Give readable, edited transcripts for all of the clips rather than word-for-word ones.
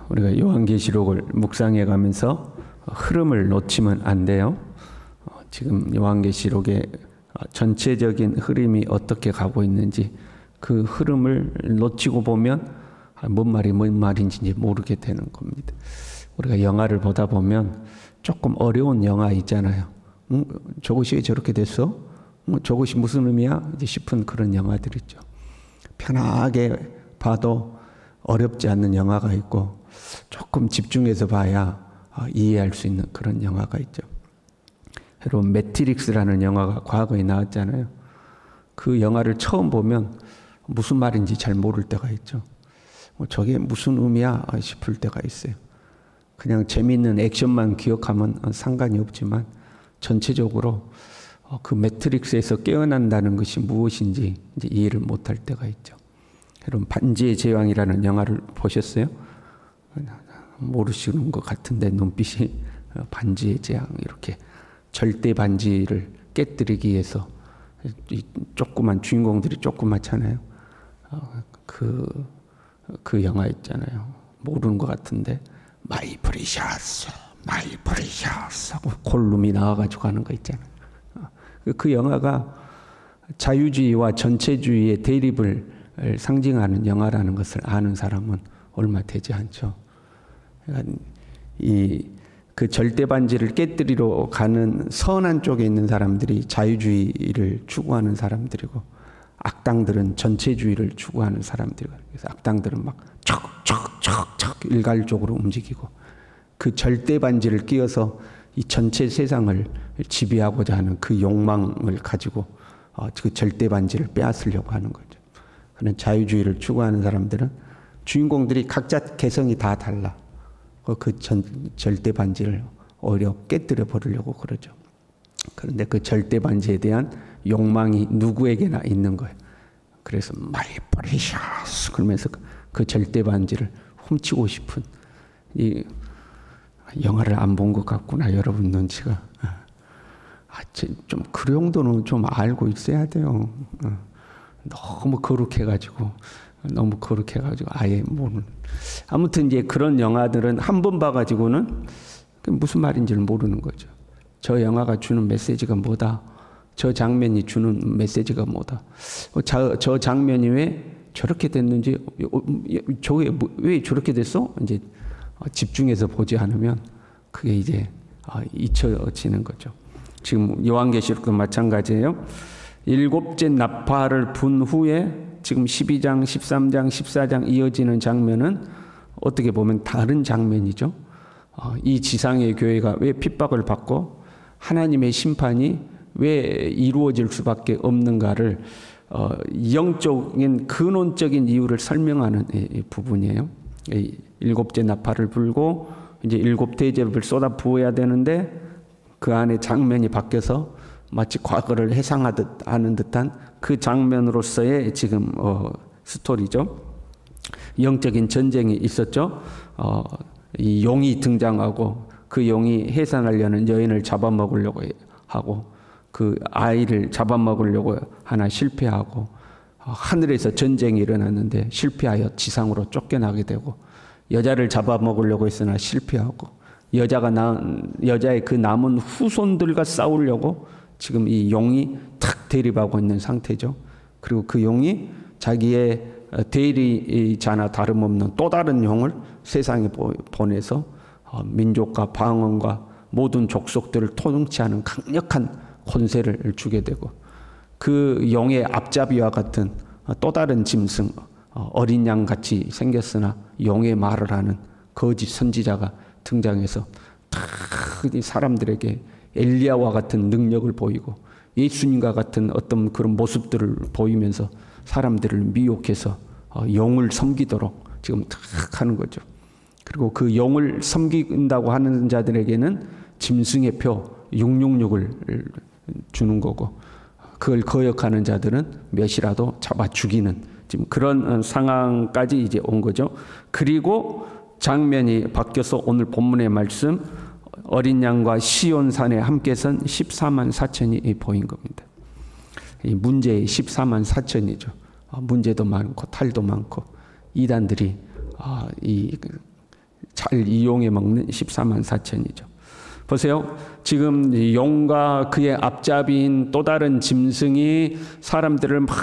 우리가 요한계시록을 묵상해 가면서 흐름을 놓치면 안 돼요. 지금 요한계시록의 전체적인 흐름이 어떻게 가고 있는지 그 흐름을 놓치고 보면 뭔 말인지 모르게 되는 겁니다. 우리가 영화를 보다 보면 조금 어려운 영화 있잖아요. 저것이 왜 저렇게 됐어? 저것이 무슨 의미야? 이제 싶은 그런 영화들 있죠. 편하게 봐도 어렵지 않는 영화가 있고 조금 집중해서 봐야 이해할 수 있는 그런 영화가 있죠. 여러분 매트릭스라는 영화가 과거에 나왔잖아요. 그 영화를 처음 보면 무슨 말인지 잘 모를 때가 있죠. 저게 무슨 의미야 싶을 때가 있어요. 그냥 재미있는 액션만 기억하면 상관이 없지만 전체적으로 그 매트릭스에서 깨어난다는 것이 무엇인지 이제 이해를 못할 때가 있죠. 여러분 반지의 제왕이라는 영화를 보셨어요? 모르시는 것 같은데 눈빛이 반지의 제왕 이렇게 절대 반지를 깨뜨리기 위해서 조그만 주인공들이 조그맣잖아요. 그 영화 있잖아요. 모르는 것 같은데 마이 프리셔스 하고 골룸이 나와가지고 하는 거 있잖아요. 그 영화가 자유주의와 전체주의의 대립을 상징하는 영화라는 것을 아는 사람은 얼마 되지 않죠. 그러니까 그 절대 반지를 깨뜨리러 가는 선한 쪽에 있는 사람들이 자유주의를 추구하는 사람들이고 악당들은 전체주의를 추구하는 사람들이고 그래서 악당들은 막 척척척척 일괄적으로 움직이고 그 절대 반지를 끼워서 이 전체 세상을 지배하고자 하는 그 욕망을 가지고 그 절대 반지를 빼앗으려고 하는 거죠. 그런 자유주의를 추구하는 사람들은 주인공들이 각자 개성이 다 달라. 그 절대 반지를 오히려 깨뜨려 버리려고 그러죠. 그런데 그 절대 반지에 대한 욕망이 누구에게나 있는 거예요. 그래서 마이 프리셔스 그러면서 그 절대 반지를 훔치고 싶은 이 영화를 안 본 것 같구나 여러분 눈치가. 좀 그 정도는 좀 알고 있어야 돼요. 너무 거룩해가지고 아예 모르는. 아무튼 이제 그런 영화들은 한 번 봐가지고는 무슨 말인지를 모르는 거죠. 저 영화가 주는 메시지가 뭐다. 저 장면이 주는 메시지가 뭐다. 저 장면이 왜 저렇게 됐는지, 저게 왜 저렇게 됐어? 이제 집중해서 보지 않으면 그게 이제 잊혀지는 거죠. 지금 요한계시록도 마찬가지예요. 일곱째 나팔을 분 후에 지금 12장, 13장, 14장 이어지는 장면은 어떻게 보면 다른 장면이죠. 이 지상의 교회가 왜 핍박을 받고 하나님의 심판이 왜 이루어질 수밖에 없는가를 영적인 근원적인 이유를 설명하는 부분이에요. 일곱째 나팔을 불고 이제 일곱 대접을 쏟아 부어야 되는데 그 안에 장면이 바뀌어서 마치 과거를 회상하듯 하는 듯한 그 장면으로서의 지금 스토리죠. 영적인 전쟁이 있었죠. 이 용이 등장하고 그 용이 해산하려는 여인을 잡아먹으려고 하고 그 아이를 잡아먹으려고 하나 실패하고 하늘에서 전쟁이 일어났는데 실패하여 지상으로 쫓겨나게 되고 여자를 잡아먹으려고 했으나 실패하고 여자의 그 남은 후손들과 싸우려고 지금 이 용이 탁 대립하고 있는 상태죠. 그리고 그 용이 자기의 대리자나 다름없는 또 다른 용을 세상에 보내서 민족과 방언과 모든 족속들을 통치하는 강력한 권세를 주게 되고 그 용의 앞잡이와 같은 또 다른 짐승 어린 양 같이 생겼으나 용의 말을 하는 거짓 선지자가 등장해서 사람들에게 엘리야와 같은 능력을 보이고 예수님과 같은 어떤 그런 모습들을 보이면서 사람들을 미혹해서 용을 섬기도록 지금 탁 하는 거죠. 그리고 그 용을 섬긴다고 하는 자들에게는 짐승의 표 666을 주는 거고 그걸 거역하는 자들은 몇이라도 잡아 죽이는 지금 그런 상황까지 이제 온 거죠. 그리고 장면이 바뀌어서 오늘 본문의 말씀 어린 양과 시온산에 함께 선 14만 4천이 보인 겁니다. 이 문제의 14만 4천이죠. 문제도 많고 탈도 많고 이단들이 이 잘 이용해 먹는 14만 4천이죠. 보세요. 지금 용과 그의 앞잡이인 또 다른 짐승이 사람들을 막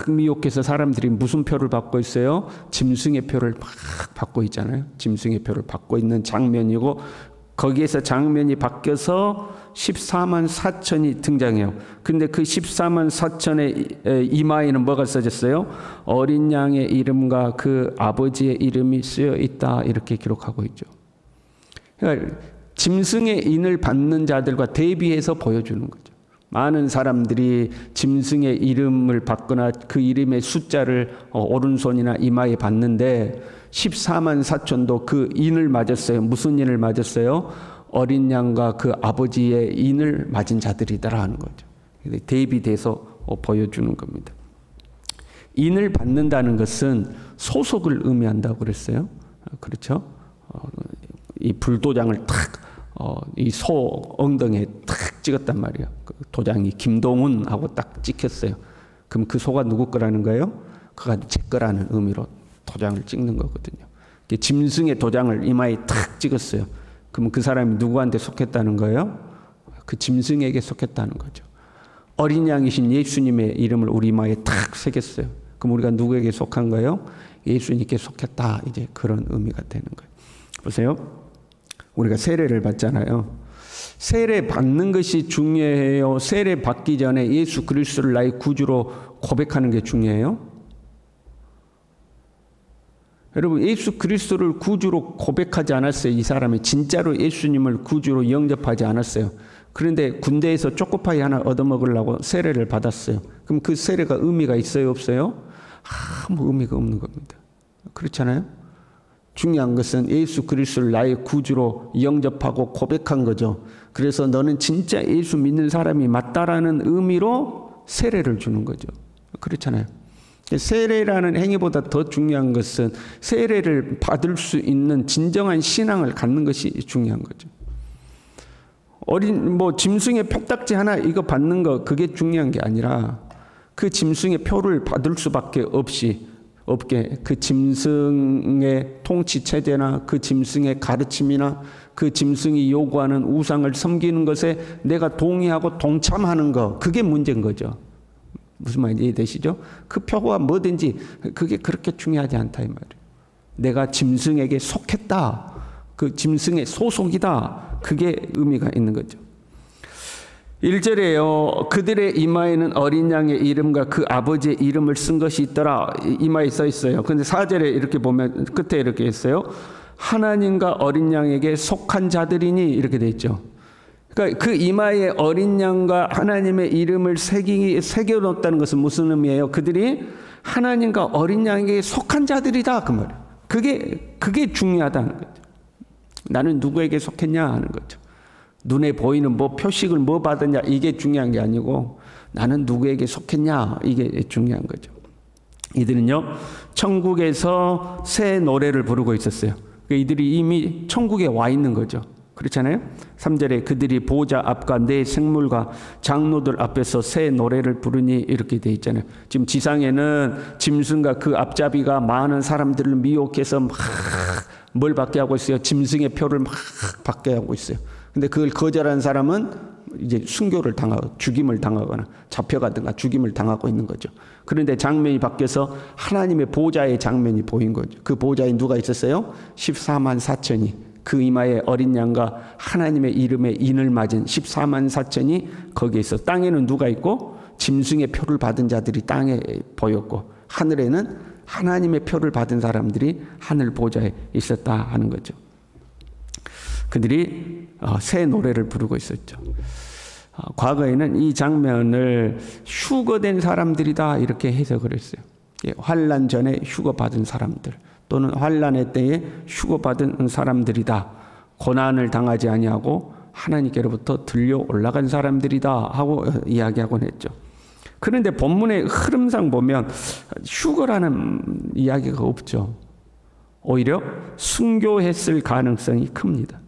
미혹해서 사람들이 무슨 표를 받고 있어요? 짐승의 표를 막 받고 있잖아요. 짐승의 표를 받고 있는 장면이고, 거기에서 장면이 바뀌어서 14만 4천이 등장해요. 근데 그 14만 4천의 이마에는 뭐가 써졌어요? 어린 양의 이름과 그 아버지의 이름이 쓰여 있다, 이렇게 기록하고 있죠. 그러니까 짐승의 인을 받는 자들과 대비해서 보여주는 거죠. 많은 사람들이 짐승의 이름을 받거나 그 이름의 숫자를 오른손이나 이마에 받는데 14만 4천도 그 인을 맞았어요. 무슨 인을 맞았어요? 어린 양과 그 아버지의 인을 맞은 자들이더라 하는 거죠. 대비돼서 보여주는 겁니다. 인을 받는다는 것은 소속을 의미한다고 그랬어요. 그렇죠? 이 불도장을 탁 이 소 엉덩이에 탁 찍었단 말이에요. 그 도장이 김동훈하고 딱 찍혔어요. 그럼 그 소가 누구 거라는 거예요? 그가 제 거라는 의미로 도장을 찍는 거거든요. 짐승의 도장을 이마에 탁 찍었어요. 그럼 그 사람이 누구한테 속했다는 거예요? 그 짐승에게 속했다는 거죠. 어린 양이신 예수님의 이름을 우리 이마에 탁 새겼어요. 그럼 우리가 누구에게 속한 거예요? 예수님께 속했다. 이제 그런 의미가 되는 거예요. 보세요. 우리가 세례를 받잖아요. 세례 받는 것이 중요해요? 세례 받기 전에 예수 그리스도를 나의 구주로 고백하는 게 중요해요? 여러분, 예수 그리스도를 구주로 고백하지 않았어요. 이 사람이 진짜로 예수님을 구주로 영접하지 않았어요. 그런데 군대에서 초코파이 하나 얻어먹으려고 세례를 받았어요. 그럼 그 세례가 의미가 있어요, 없어요? 아무 의미가 없는 겁니다. 그렇잖아요? 중요한 것은 예수 그리스도를 나의 구주로 영접하고 고백한 거죠. 그래서 너는 진짜 예수 믿는 사람이 맞다라는 의미로 세례를 주는 거죠. 그렇잖아요. 세례라는 행위보다 더 중요한 것은 세례를 받을 수 있는 진정한 신앙을 갖는 것이 중요한 거죠. 짐승의 표딱지 하나 이거 받는 거, 그게 중요한 게 아니라 그 짐승의 표를 받을 수밖에 없게 그 짐승의 통치 체제나 그 짐승의 가르침이나 그 짐승이 요구하는 우상을 섬기는 것에 내가 동의하고 동참하는 거, 그게 문제인 거죠. 무슨 말인지 이해되시죠? 그 표가 뭐든지 그게 그렇게 중요하지 않다 이 말이에요. 내가 짐승에게 속했다, 그 짐승의 소속이다, 그게 의미가 있는 거죠. 1절에요. 그들의 이마에는 어린 양의 이름과 그 아버지의 이름을 쓴 것이 있더라. 이마에 써 있어요. 근데 4절에 이렇게 보면 끝에 이렇게 했어요. 하나님과 어린 양에게 속한 자들이니, 이렇게 돼 있죠. 그러니까 그 이마에 어린 양과 하나님의 이름을 새겨놓았다는 것은 무슨 의미예요? 그들이 하나님과 어린 양에게 속한 자들이다, 그 말이에요. 그게 중요하다는 거죠. 나는 누구에게 속했냐 하는 거죠. 눈에 보이는 표식을 받았냐, 이게 중요한 게 아니고 나는 누구에게 속했냐, 이게 중요한 거죠. 이들은요, 천국에서 새 노래를 부르고 있었어요. 이들이 이미 천국에 와 있는 거죠. 그렇잖아요. 3절에 그들이 보좌 앞과 내 생물과 장로들 앞에서 새 노래를 부르니, 이렇게 돼 있잖아요. 지금 지상에는 짐승과 그 앞잡이가 많은 사람들을 미혹해서 막 뭘 받게 하고 있어요? 짐승의 표를 막 받게 하고 있어요. 근데 그걸 거절한 사람은 이제 순교를 당하고 죽임을 당하거나 잡혀가든가 죽임을 당하고 있는 거죠. 그런데 장면이 바뀌어서 하나님의 보좌의 장면이 보인 거죠. 그 보좌에 누가 있었어요? 14만 4천이 그 이마에 어린 양과 하나님의 이름의 인을 맞은 14만 4천이 거기에 있어. 땅에는 누가 있고 짐승의 표를 받은 자들이 땅에 보였고, 하늘에는 하나님의 표를 받은 사람들이 하늘 보좌에 있었다 하는 거죠. 그들이 새 노래를 부르고 있었죠. 과거에는 이 장면을 휴거된 사람들이다, 이렇게 해석을 했어요. 환난 전에 휴거받은 사람들, 또는 환난의 때에 휴거받은 사람들이다. 고난을 당하지 아니하고 하나님께로부터 들려 올라간 사람들이다 하고 이야기하곤 했죠. 그런데 본문의 흐름상 보면 휴거라는 이야기가 없죠. 오히려 순교했을 가능성이 큽니다.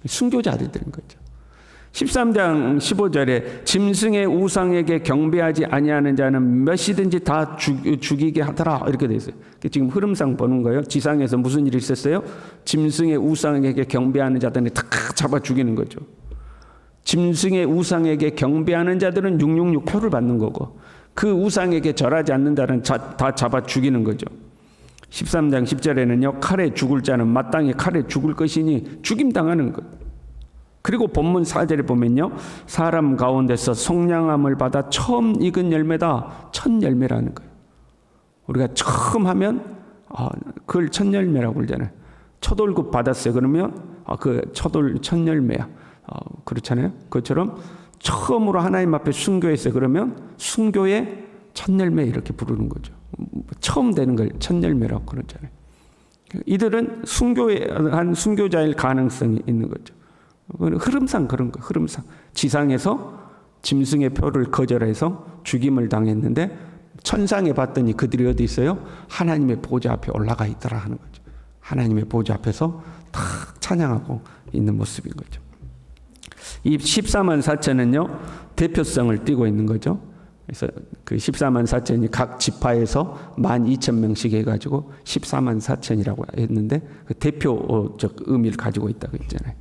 순교자들인 거죠. 13장 15절에 짐승의 우상에게 경배하지 아니하는 자는 몇이든지 다 죽이게 하더라 이렇게 돼 있어요. 지금 흐름상 보는 거예요. 지상에서 무슨 일이 있었어요? 짐승의 우상에게 경배하는 자들은 다 잡아 죽이는 거죠. 짐승의 우상에게 경배하는 자들은 666 표를 받는 거고 그 우상에게 절하지 않는 자는 다 잡아 죽이는 거죠. 13장 10절에는요. 칼에 죽을 자는 마땅히 칼에 죽을 것이니 죽임당하는 것. 그리고 본문 4절에 보면요. 사람 가운데서 속량함을 받아 처음 익은 열매다. 첫 열매라는 거예요. 우리가 처음 하면 그걸 첫 열매라고 그러잖아요. 첫 월급 받았어요. 그러면 그 첫 열매야. 그렇잖아요. 그것처럼 처음으로 하나님 앞에 순교했어요. 그러면 순교의 첫 열매 이렇게 부르는 거죠. 처음 되는 걸 첫 열매라고 그러잖아요. 이들은 순교한 순교자일 가능성이 있는 거죠. 흐름상 그런 거, 흐름상. 지상에서 짐승의 표를 거절해서 죽임을 당했는데 천상에 봤더니 그들이 어디 있어요? 하나님의 보좌 앞에 올라가 있더라 하는 거죠. 하나님의 보좌 앞에서 다 찬양하고 있는 모습인 거죠. 이 14만 4천은요, 대표성을 띠고 있는 거죠. 그래서 그 14만 4천이 각 지파에서 12,000명씩 해가지고 14만 4천이라고 했는데 그 대표적 의미를 가지고 있다고 했잖아요.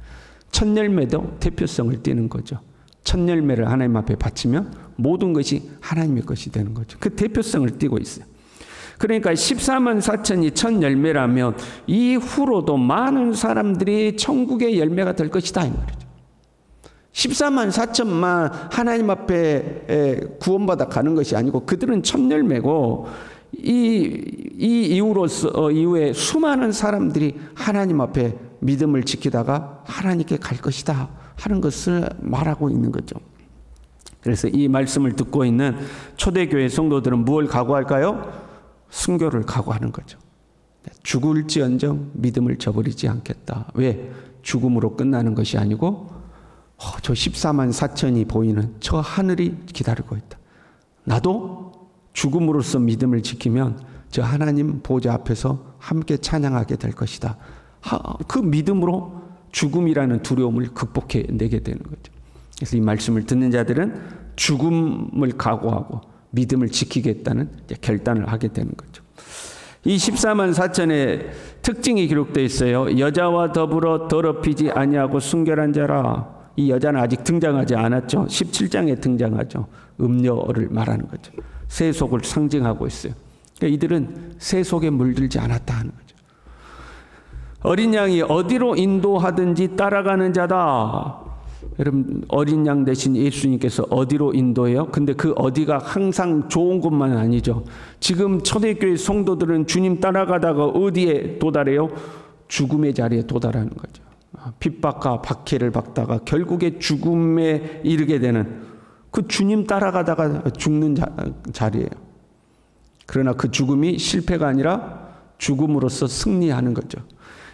첫 열매도 대표성을 띠는 거죠. 첫 열매를 하나님 앞에 바치면 모든 것이 하나님의 것이 되는 거죠. 그 대표성을 띠고 있어요. 그러니까 14만 4천이 첫 열매라면 이후로도 많은 사람들이 천국의 열매가 될 것이다 이 말이죠. 14만 4천만 하나님 앞에 구원받아 가는 것이 아니고 그들은 첫 열매고 이 이후에 수많은 사람들이 하나님 앞에 믿음을 지키다가 하나님께 갈 것이다 하는 것을 말하고 있는 거죠. 그래서 이 말씀을 듣고 있는 초대교회 성도들은 무엇을 각오할까요? 순교를 각오하는 거죠. 죽을지언정 믿음을 저버리지 않겠다. 왜? 죽음으로 끝나는 것이 아니고 저 14만 4천이 보이는 저 하늘이 기다리고 있다. 나도 죽음으로써 믿음을 지키면 저 하나님 보좌 앞에서 함께 찬양하게 될 것이다. 그 믿음으로 죽음이라는 두려움을 극복해내게 되는 거죠. 그래서 이 말씀을 듣는 자들은 죽음을 각오하고 믿음을 지키겠다는 결단을 하게 되는 거죠. 이 14만 4천의 특징이 기록되어 있어요. 여자와 더불어 더럽히지 아니하고 순결한 자라. 이 여자는 아직 등장하지 않았죠. 17장에 등장하죠. 음녀를 말하는 거죠. 세속을 상징하고 있어요. 그러니까 이들은 세속에 물들지 않았다 하는 거죠. 어린 양이 어디로 인도하든지 따라가는 자다. 여러분 어린 양 대신 예수님께서 어디로 인도해요? 근데 그 어디가 항상 좋은 곳만 아니죠. 지금 초대교회 성도들은 주님 따라가다가 어디에 도달해요? 죽음의 자리에 도달하는 거죠. 핍박과 박해를 받다가 결국에 죽음에 이르게 되는 그 주님 따라가다가 죽는 자리예요. 그러나 그 죽음이 실패가 아니라 죽음으로써 승리하는 거죠.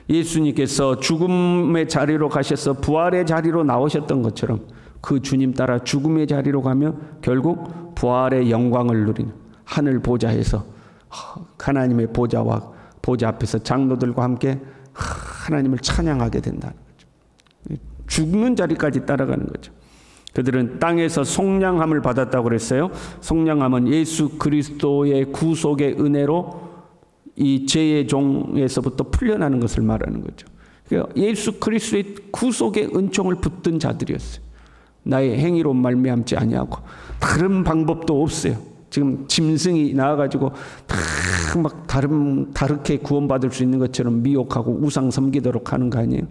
예수님께서 죽음의 자리로 가셔서 부활의 자리로 나오셨던 것처럼 그 주님 따라 죽음의 자리로 가면 결국 부활의 영광을 누리는 하늘 보좌에서 하나님의 보좌와 보좌 앞에서 장로들과 함께 하나님을 찬양하게 된다는 거죠. 죽는 자리까지 따라가는 거죠. 그들은 땅에서 속량함을 받았다고 그랬어요. 속량함은 예수 그리스도의 구속의 은혜로 이 죄의 종에서부터 풀려나는 것을 말하는 거죠. 그러니까 예수 그리스도의 구속의 은총을 붙든 자들이었어요. 나의 행위로 말미암지 아니하고 다른 방법도 없어요. 지금 짐승이 나와가지고 다 막 다르게 구원받을 수 있는 것처럼 미혹하고 우상 섬기도록 하는 거 아니에요.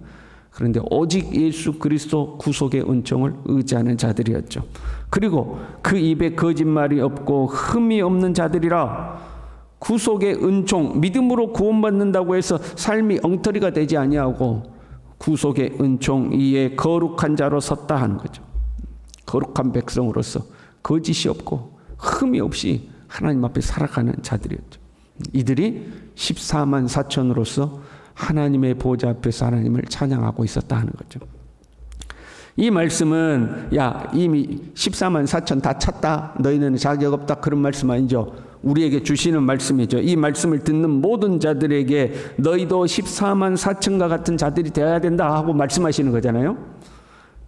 그런데 오직 예수 그리스도 구속의 은총을 의지하는 자들이었죠. 그리고 그 입에 거짓말이 없고 흠이 없는 자들이라. 구속의 은총, 믿음으로 구원받는다고 해서 삶이 엉터리가 되지 아니하고 구속의 은총 위에 거룩한 자로 섰다 하는 거죠. 거룩한 백성으로서 거짓이 없고 흠이 없이 하나님 앞에 살아가는 자들이었죠. 이들이 14만 4천으로서 하나님의 보좌 앞에서 하나님을 찬양하고 있었다 하는 거죠. 이 말씀은 이미 14만 4천 다 찼다. 너희는 자격 없다. 그런 말씀 아니죠. 우리에게 주시는 말씀이죠. 이 말씀을 듣는 모든 자들에게 너희도 14만 4천과 같은 자들이 되어야 된다 하고 말씀하시는 거잖아요.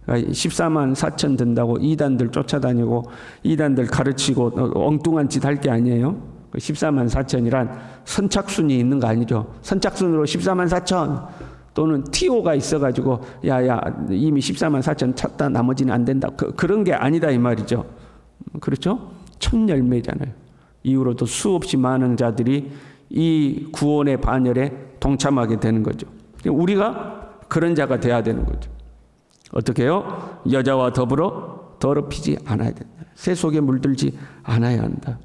14만 4천 든다고 이단들 쫓아다니고 이단들 가르치고 엉뚱한 짓 할 게 아니에요. 14만 4천이란 선착순이 있는 거 아니죠. 선착순으로 14만 4천 또는 TO가 있어가지고 야야 이미 14만 4천 찼다 나머지는 안 된다. 그런 게 아니다 이 말이죠. 그렇죠? 첫 열매잖아요. 이후로도 수없이 많은 자들이 이 구원의 반열에 동참하게 되는 거죠. 우리가 그런 자가 돼야 되는 거죠. 어떻게 해요? 여자와 더불어 더럽히지 않아야 된다. 새 속에 물들지 않아야 한다.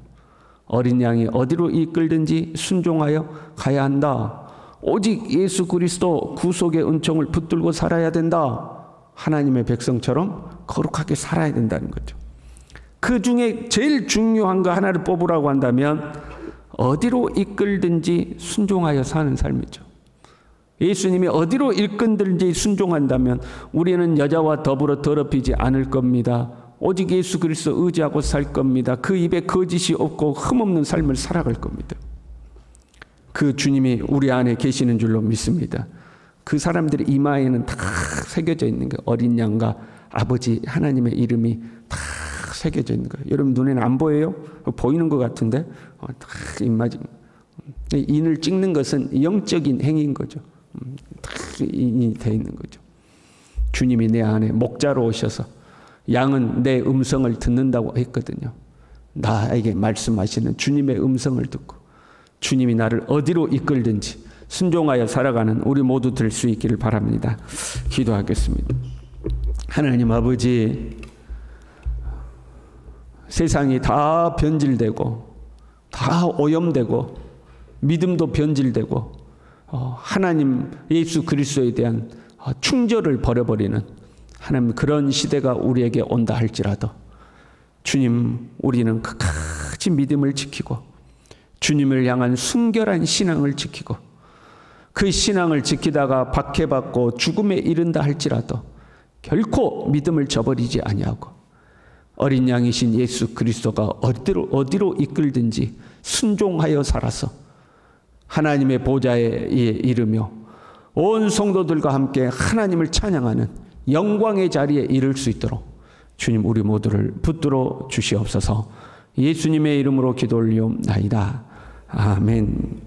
어린 양이 어디로 이끌든지 순종하여 가야 한다. 오직 예수 그리스도 구속의 은총을 붙들고 살아야 된다. 하나님의 백성처럼 거룩하게 살아야 된다는 거죠. 그 중에 제일 중요한 거 하나를 뽑으라고 한다면 어디로 이끌든지 순종하여 사는 삶이죠. 예수님이 어디로 이끌든지 순종한다면 우리는 여자와 더불어 더럽히지 않을 겁니다. 오직 예수 그리스도 의지하고 살 겁니다. 그 입에 거짓이 없고 흠없는 삶을 살아갈 겁니다. 그 주님이 우리 안에 계시는 줄로 믿습니다. 그 사람들의 이마에는 다 새겨져 있는 거예요. 어린 양과 아버지 하나님의 이름이 다 새겨져 있는 거예요. 여러분 눈에는 안 보여요? 보이는 것 같은데 다 입맞이. 인을 찍는 것은 영적인 행위인 거죠. 다 인이 되어 있는 거죠. 주님이 내 안에 목자로 오셔서 양은 내 음성을 듣는다고 했거든요. 나에게 말씀하시는 주님의 음성을 듣고 주님이 나를 어디로 이끌든지 순종하여 살아가는 우리 모두 될 수 있기를 바랍니다. 기도하겠습니다. 하나님 아버지, 세상이 다 변질되고 다 오염되고 믿음도 변질되고 하나님 예수 그리스도에 대한 충절을 버려버리는 하나님 그런 시대가 우리에게 온다 할지라도 주님, 우리는 끝까지 믿음을 지키고 주님을 향한 순결한 신앙을 지키고 그 신앙을 지키다가 박해받고 죽음에 이른다 할지라도 결코 믿음을 저버리지 아니하고 어린 양이신 예수 그리스도가 어디로 이끌든지 순종하여 살아서 하나님의 보좌에 이르며 온 성도들과 함께 하나님을 찬양하는 영광의 자리에 이를 수 있도록 주님 우리 모두를 붙들어 주시옵소서. 예수님의 이름으로 기도 올리옵나이다. 아멘.